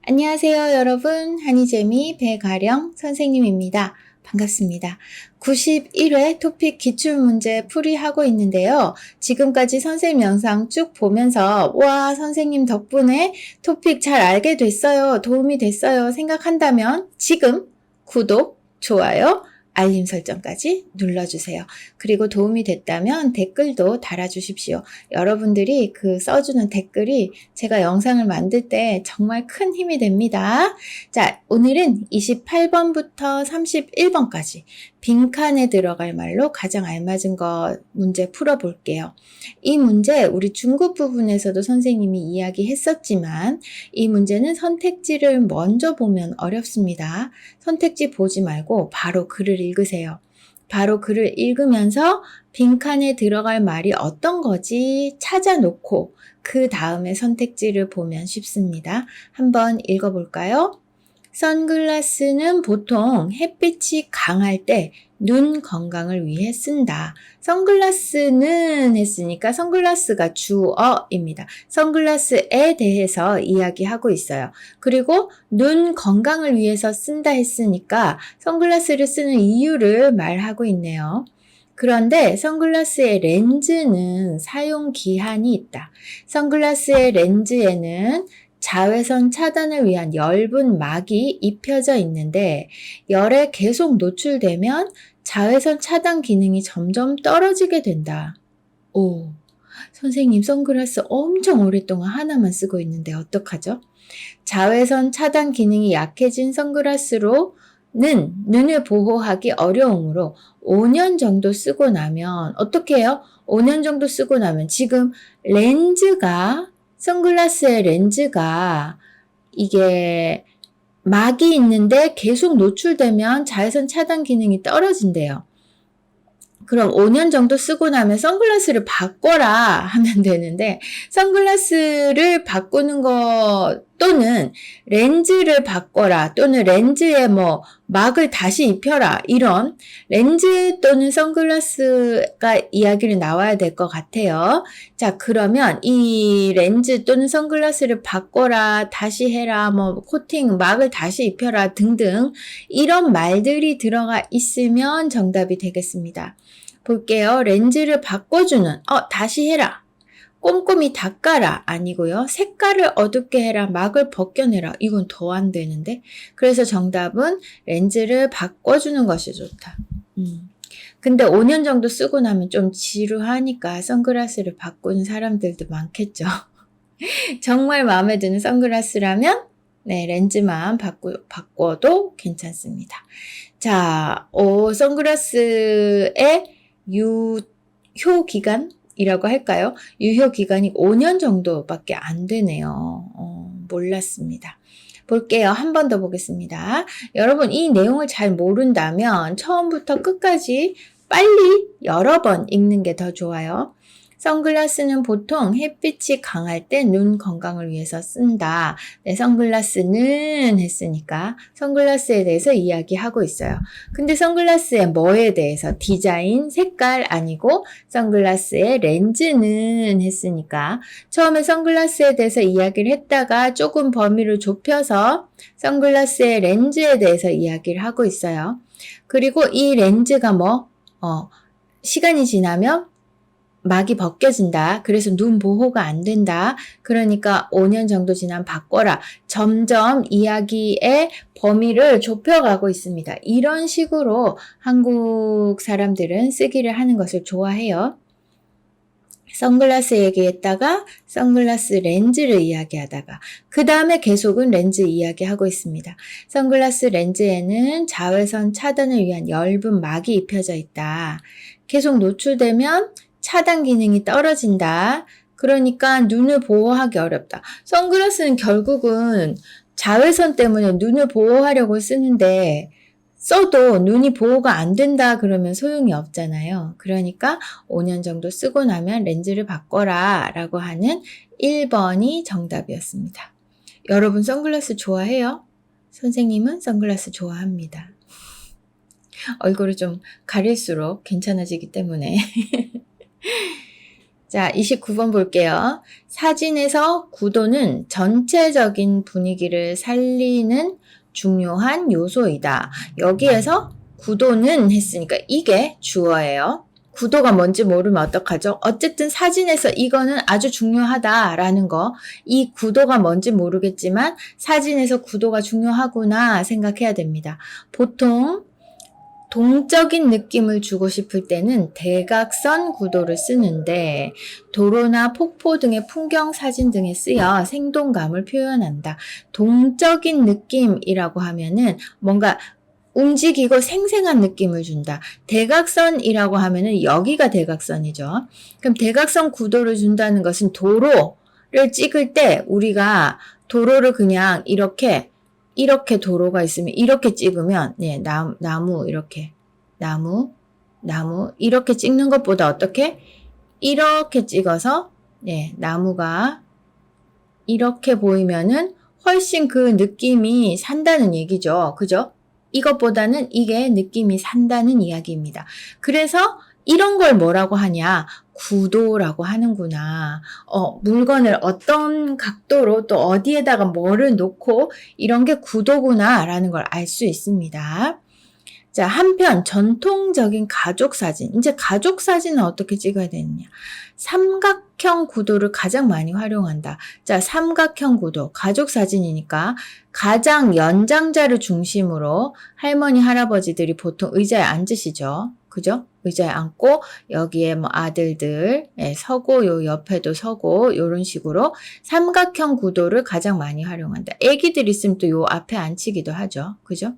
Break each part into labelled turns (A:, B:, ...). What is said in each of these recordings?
A: 안녕하세요, 여러분. 한이재미 배가령 선생님입니다. 반갑습니다. 91회 토픽 기출문제 풀이하고 있는데요. 지금까지 선생님 영상 쭉 보면서 와, 선생님 덕분에 토픽 잘 알게 됐어요. 도움이 됐어요. 생각한다면 지금 구독, 좋아요, 알림 설정까지 눌러주세요. 그리고 도움이 됐다면 댓글도 달아주십시오. 여러분들이 써주는 댓글이 제가 영상을 만들 때 정말 큰 힘이 됩니다. 자, 오늘은 28번부터 31번까지 빈칸에 들어갈 말로 가장 알맞은 것 문제 풀어볼게요. 이 문제 우리 중급 부분에서도 선생님이 이야기했었지만 이 문제는 선택지를 먼저 보면 어렵습니다. 선택지 보지 말고 바로 글을 읽으세요. 바로 글을 읽으면서 빈칸에 들어갈 말이 어떤 거지 찾아놓고 그 다음에 선택지를 보면 쉽습니다. 한번 읽어볼까요? 선글라스는 보통 햇빛이 강할 때 눈 건강을 위해 쓴다. 선글라스는 했으니까 선글라스가 주어입니다. 선글라스에 대해서 이야기하고 있어요. 그리고 눈 건강을 위해서 쓴다 했으니까 선글라스를 쓰는 이유를 말하고 있네요. 그런데 선글라스의 렌즈는 사용 기한이 있다. 선글라스의 렌즈에는 자외선 차단을 위한 엷은 막이 입혀져 있는데 열에 계속 노출되면 자외선 차단 기능이 점점 떨어지게 된다. 오, 선생님 선글라스 엄청 오랫동안 하나만 쓰고 있는데 어떡하죠? 자외선 차단 기능이 약해진 선글라스로는 눈을 보호하기 어려우므로 5년 정도 쓰고 나면 어떻게 해요? 5년 정도 쓰고 나면 지금 선글라스의 렌즈가 이게 막이 있는데 계속 노출되면 자외선 차단 기능이 떨어진대요. 그럼 5년 정도 쓰고 나면 선글라스를 바꿔라 하면 되는데 선글라스를 바꾸는 것 또는 렌즈를 바꿔라 또는 렌즈에 막을 다시 입혀라 이런 렌즈 또는 선글라스가 이야기를 나와야 될 것 같아요. 자, 그러면 이 렌즈 또는 선글라스를 바꿔라, 다시 해라, 코팅, 막을 다시 입혀라 등등 이런 말들이 들어가 있으면 정답이 되겠습니다. 볼게요. 렌즈를 바꿔주는, 다시 해라. 꼼꼼히 닦아라 아니고요. 색깔을 어둡게 해라. 막을 벗겨내라. 이건 더 안 되는데. 그래서 정답은 렌즈를 바꿔주는 것이 좋다. 근데 5년 정도 쓰고 나면 좀 지루하니까 선글라스를 바꾸는 사람들도 많겠죠. 정말 마음에 드는 선글라스라면 렌즈만 바꿔도 괜찮습니다. 자, 선글라스의 유효 기간이라고 할까요? 유효 기간이 5년 정도밖에 안 되네요. 몰랐습니다. 볼게요. 한 번 더 보겠습니다. 여러분, 이 내용을 잘 모른다면 처음부터 끝까지 빨리 여러 번 읽는 게 더 좋아요. 선글라스는 보통 햇빛이 강할 때 눈 건강을 위해서 쓴다. 네, 선글라스는 했으니까 선글라스에 대해서 이야기하고 있어요. 근데 선글라스의 뭐에 대해서 디자인, 색깔 아니고 선글라스의 렌즈는 했으니까 처음에 선글라스에 대해서 이야기를 했다가 조금 범위를 좁혀서 선글라스의 렌즈에 대해서 이야기를 하고 있어요. 그리고 이 렌즈가 시간이 지나면 막이 벗겨진다. 그래서 눈 보호가 안 된다. 그러니까 5년 정도 지나면 바꿔라. 점점 이야기의 범위를 좁혀가고 있습니다. 이런 식으로 한국 사람들은 쓰기를 하는 것을 좋아해요. 선글라스 얘기했다가 선글라스 렌즈를 이야기하다가 그 다음에 계속은 렌즈 이야기하고 있습니다. 선글라스 렌즈에는 자외선 차단을 위한 엷은 막이 입혀져 있다. 계속 노출되면 차단 기능이 떨어진다. 그러니까 눈을 보호하기 어렵다. 선글라스는 결국은 자외선 때문에 눈을 보호하려고 쓰는데 써도 눈이 보호가 안 된다 그러면 소용이 없잖아요. 그러니까 5년 정도 쓰고 나면 렌즈를 바꿔라 라고 하는 1번이 정답이었습니다. 여러분 선글라스 좋아해요? 선생님은 선글라스 좋아합니다. 얼굴을 좀 가릴수록 괜찮아지기 때문에 자, 29번 볼게요. 사진에서 구도는 전체적인 분위기를 살리는 중요한 요소이다. 여기에서 구도는 했으니까 이게 주어예요. 구도가 뭔지 모르면 어떡하죠? 어쨌든 사진에서 이거는 아주 중요하다라는 거, 이 구도가 뭔지 모르겠지만 사진에서 구도가 중요하구나 생각해야 됩니다. 보통 동적인 느낌을 주고 싶을 때는 대각선 구도를 쓰는데 도로나 폭포 등의 풍경 사진 등에 쓰여 생동감을 표현한다. 동적인 느낌이라고 하면은 뭔가 움직이고 생생한 느낌을 준다. 대각선이라고 하면은 여기가 대각선이죠. 그럼 대각선 구도를 준다는 것은 도로를 찍을 때 우리가 도로를 그냥 이렇게 도로가 있으면 이렇게 찍으면 네, 나무 이렇게 찍는 것보다 어떻게 이렇게 찍어서 네, 나무가 이렇게 보이면은 훨씬 그 느낌이 산다는 얘기죠. 그죠? 이것보다는 이게 느낌이 산다는 이야기입니다. 그래서 이런 걸 뭐라고 하냐? 구도라고 하는구나. 물건을 어떤 각도로 또 어디에다가 뭐를 놓고 이런 게 구도구나라는 걸 알 수 있습니다. 자, 한편 전통적인 가족 사진. 이제 가족 사진은 어떻게 찍어야 되느냐? 삼각형 구도를 가장 많이 활용한다. 자, 삼각형 구도. 가족 사진이니까 가장 연장자를 중심으로 할머니, 할아버지들이 보통 의자에 앉으시죠. 그죠? 의자에 앉고 여기에 뭐 아들들 서고 요 옆에도 서고 이런 식으로 삼각형 구도를 가장 많이 활용한다. 애기들 있으면 또 요 앞에 앉히기도 하죠. 그죠?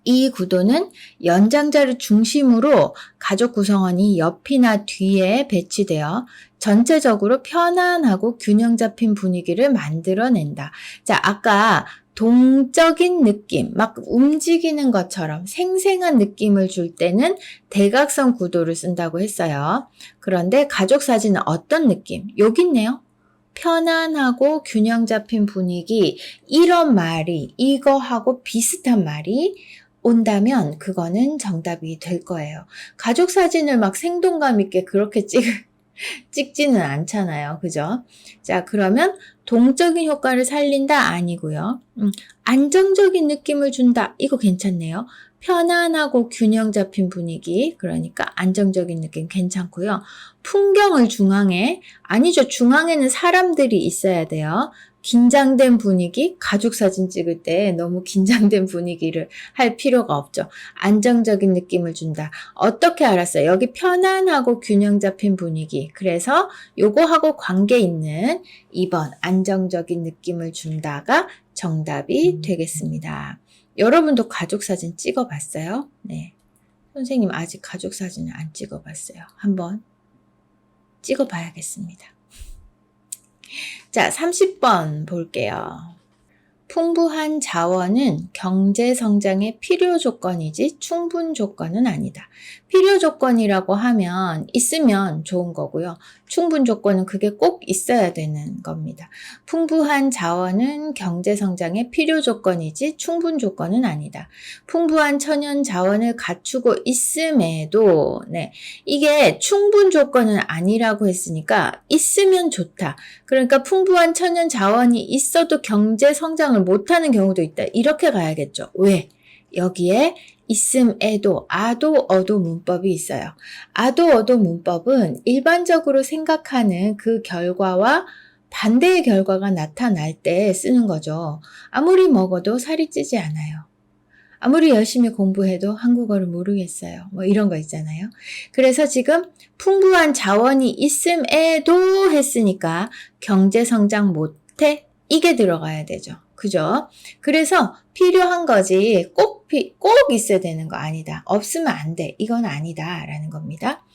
A: 이 구도는 연장자를 중심으로 가족 구성원이 옆이나 뒤에 배치되어 전체적으로 편안하고 균형 잡힌 분위기를 만들어낸다. 자, 아까 동적인 느낌, 막 움직이는 것처럼 생생한 느낌을 줄 때는 대각선 구도를 쓴다고 했어요. 그런데 가족 사진은 어떤 느낌? 여기 있네요. 편안하고 균형 잡힌 분위기, 이런 말이 이거하고 비슷한 말이 온다면 그거는 정답이 될 거예요. 가족 사진을 막 생동감 있게 그렇게 찍지는 않잖아요. 그죠? 자, 그러면 동적인 효과를 살린다 아니고요. 안정적인 느낌을 준다. 이거 괜찮네요. 편안하고 균형 잡힌 분위기, 그러니까 안정적인 느낌 괜찮고요. 풍경을 중앙에, 아니죠. 중앙에는 사람들이 있어야 돼요. 긴장된 분위기, 가족 사진 찍을 때 너무 긴장된 분위기를 할 필요가 없죠. 안정적인 느낌을 준다. 어떻게 알았어요? 여기 편안하고 균형 잡힌 분위기. 그래서 요거하고 관계 있는 2번 안정적인 느낌을 준다가 정답이 되겠습니다. 여러분도 가족 사진 찍어봤어요? 네. 선생님 아직 가족 사진을 안 찍어봤어요. 한번 찍어봐야겠습니다. 자, 30번 볼게요. 풍부한 자원은 경제 성장의 필요 조건이지 충분 조건은 아니다. 필요 조건이라고 하면 있으면 좋은 거고요. 충분 조건은 그게 꼭 있어야 되는 겁니다. 풍부한 자원은 경제 성장의 필요 조건이지 충분 조건은 아니다. 풍부한 천연 자원을 갖추고 있음에도 이게 충분 조건은 아니라고 했으니까 있으면 좋다. 그러니까 풍부한 천연 자원이 있어도 경제 성장을 못하는 경우도 있다. 이렇게 가야겠죠. 왜? 여기에 있음에도 아도 어도 문법이 있어요. 아도 어도 문법은 일반적으로 생각하는 그 결과와 반대의 결과가 나타날 때 쓰는 거죠. 아무리 먹어도 살이 찌지 않아요. 아무리 열심히 공부해도 한국어를 모르겠어요. 뭐 이런 거 있잖아요. 그래서 지금 풍부한 자원이 있음에도 했으니까 경제 성장 못해? 이게 들어가야 되죠. 그죠? 그래서 필요한 거지 꼭 있어야 되는 거 아니다. 없으면 안 돼. 이건 아니다. 라는 겁니다.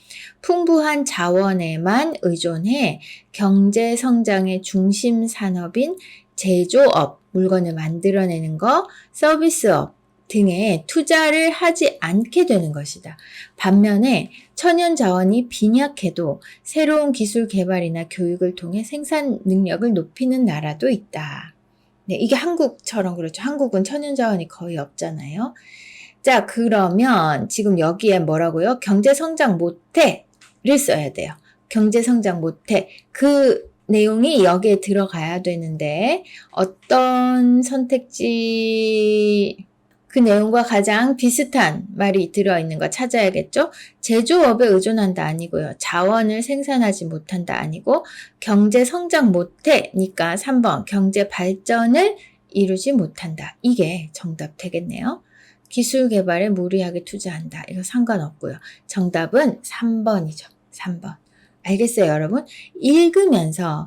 A: 풍부한 자원에만 의존해 경제 성장의 중심 산업인 제조업, 물건을 만들어내는 거, 서비스업 등에 투자를 하지 않게 되는 것이다. 반면에 천연 자원이 빈약해도 새로운 기술 개발이나 교육을 통해 생산 능력을 높이는 나라도 있다. 네, 이게 한국처럼 그렇죠. 한국은 천연 자원이 거의 없잖아요. 자, 그러면 지금 여기에 뭐라고요? 경제 성장 못해를 써야 돼요. 경제성장 못해. 그 내용이 여기에 들어가야 되는데 어떤 선택지 그 내용과 가장 비슷한 말이 들어있는 거 찾아야겠죠? 제조업에 의존한다 아니고요. 자원을 생산하지 못한다 아니고 경제 성장 못해니까 3번 경제 발전을 이루지 못한다. 이게 정답 되겠네요. 기술 개발에 무리하게 투자한다. 이거 상관없고요. 정답은 3번이죠. 3번. 알겠어요, 여러분? 읽으면서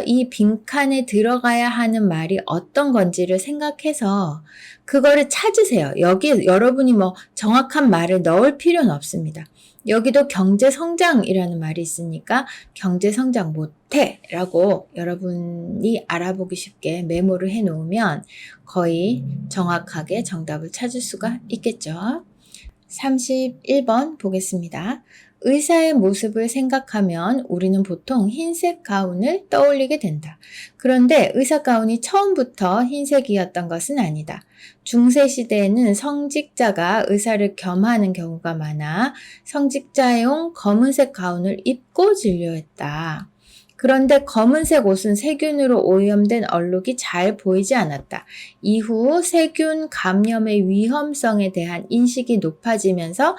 A: 이 빈칸에 들어가야 하는 말이 어떤 건지를 생각해서 그거를 찾으세요. 여기에 여러분이 뭐 정확한 말을 넣을 필요는 없습니다. 여기도 경제성장이라는 말이 있으니까 경제성장 못해 라고 여러분이 알아보기 쉽게 메모를 해 놓으면 거의 정확하게 정답을 찾을 수가 있겠죠. 31번 보겠습니다. 의사의 모습을 생각하면 우리는 보통 흰색 가운을 떠올리게 된다. 그런데 의사 가운이 처음부터 흰색이었던 것은 아니다. 중세시대에는 성직자가 의사를 겸하는 경우가 많아 성직자용 검은색 가운을 입고 진료했다. 그런데 검은색 옷은 세균으로 오염된 얼룩이 잘 보이지 않았다. 이후 세균 감염의 위험성에 대한 인식이 높아지면서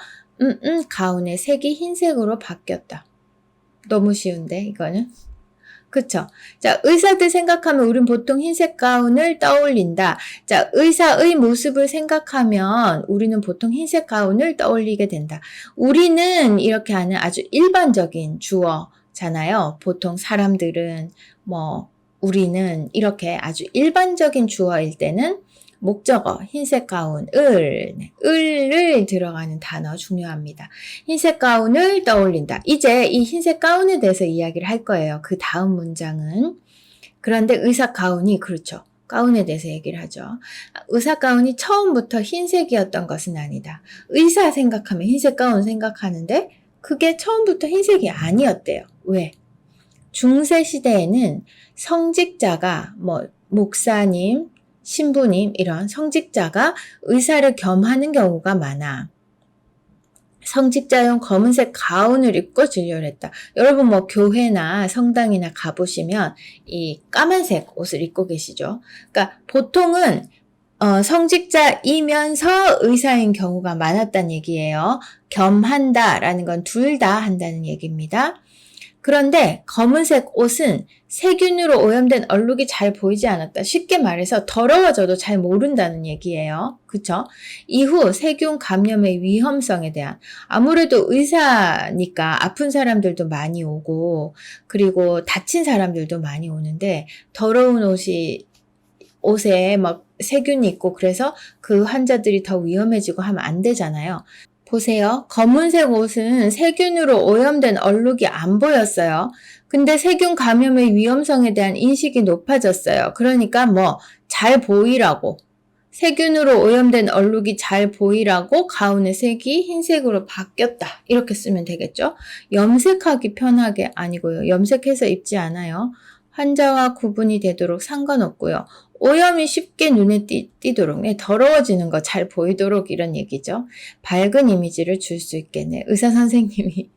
A: 가운의 색이 흰색으로 바뀌었다. 너무 쉬운데 이거는? 그쵸? 자, 의사들 생각하면 우린 보통 흰색 가운을 떠올린다. 자, 의사의 모습을 생각하면 우리는 보통 흰색 가운을 떠올리게 된다. 우리는 이렇게 하는 아주 일반적인 주어잖아요. 보통 사람들은 우리는 이렇게 아주 일반적인 주어일 때는 목적어 흰색 가운 을을 들어가는 단어 중요합니다. 흰색 가운을 떠올린다. 이제 이 흰색 가운에 대해서 이야기를 할 거예요. 그 다음 문장은. 그런데 의사 가운이 그렇죠. 가운에 대해서 얘기를 하죠. 의사 가운이 처음부터 흰색이었던 것은 아니다. 의사 생각하면 흰색 가운 생각하는데 그게 처음부터 흰색이 아니었대요. 왜? 중세 시대에는 성직자가 목사님, 신부님 이런 성직자가 의사를 겸하는 경우가 많아. 성직자용 검은색 가운을 입고 진료를 했다. 여러분 교회나 성당이나 가보시면 이 까만색 옷을 입고 계시죠. 그러니까 보통은 성직자이면서 의사인 경우가 많았다는 얘기예요. 겸한다라는 건 둘 다 한다는 얘기입니다. 그런데 검은색 옷은 세균으로 오염된 얼룩이 잘 보이지 않았다. 쉽게 말해서 더러워져도 잘 모른다는 얘기예요. 그쵸? 이후 세균 감염의 위험성에 대한 아무래도 의사니까 아픈 사람들도 많이 오고 그리고 다친 사람들도 많이 오는데 더러운 옷에 세균이 있고 그래서 그 환자들이 더 위험해지고 하면 안 되잖아요. 보세요. 검은색 옷은 세균으로 오염된 얼룩이 안 보였어요. 근데 세균 감염의 위험성에 대한 인식이 높아졌어요. 그러니까 잘 보이라고 세균으로 오염된 얼룩이 잘 보이라고 가운의 색이 흰색으로 바뀌었다. 이렇게 쓰면 되겠죠? 염색하기 편하게 아니고요. 염색해서 입지 않아요. 환자와 구분이 되도록 상관없고요. 오염이 쉽게 눈에 띄도록 더러워지는 거 잘 보이도록 이런 얘기죠. 밝은 이미지를 줄 수 있겠네. 의사 선생님이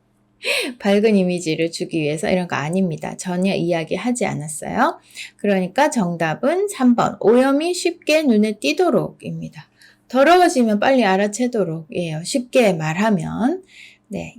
A: 밝은 이미지를 주기 위해서 이런 거 아닙니다. 전혀 이야기하지 않았어요. 그러니까 정답은 3번 오염이 쉽게 눈에 띄도록 입니다. 더러워지면 빨리 알아채도록 이에요. 쉽게 말하면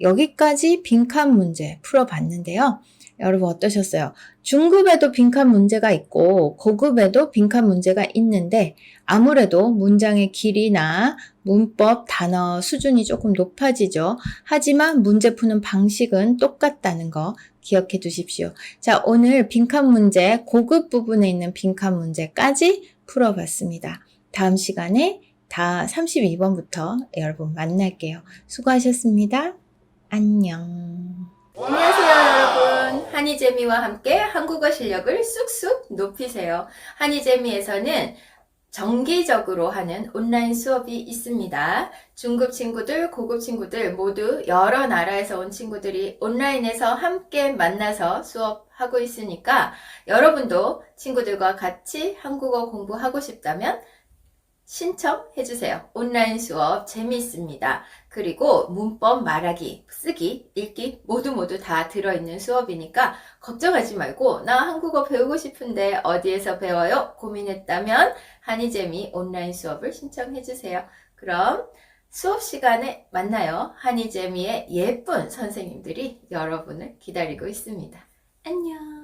A: 여기까지 빈칸 문제 풀어봤는데요. 여러분 어떠셨어요? 중급에도 빈칸 문제가 있고 고급에도 빈칸 문제가 있는데 아무래도 문장의 길이나 문법, 단어 수준이 조금 높아지죠. 하지만 문제 푸는 방식은 똑같다는 거 기억해 두십시오. 자, 오늘 빈칸 문제, 고급 부분에 있는 빈칸 문제까지 풀어봤습니다. 다음 시간에 다 32번부터 여러분 만날게요. 수고하셨습니다. 안녕.
B: 안녕하세요 여러분, 한이재미와 함께 한국어 실력을 쑥쑥 높이세요. 한이재미에서는 정기적으로 하는 온라인 수업이 있습니다. 중급 친구들, 고급 친구들 모두 여러 나라에서 온 친구들이 온라인에서 함께 만나서 수업하고 있으니까 여러분도 친구들과 같이 한국어 공부하고 싶다면 신청해주세요. 온라인 수업 재미있습니다. 그리고 문법, 말하기, 쓰기, 읽기 모두 다 들어있는 수업이니까 걱정하지 말고 나 한국어 배우고 싶은데 어디에서 배워요? 고민했다면 한이재미 온라인 수업을 신청해주세요. 그럼 수업 시간에 만나요. 한이재미의 예쁜 선생님들이 여러분을 기다리고 있습니다. 안녕.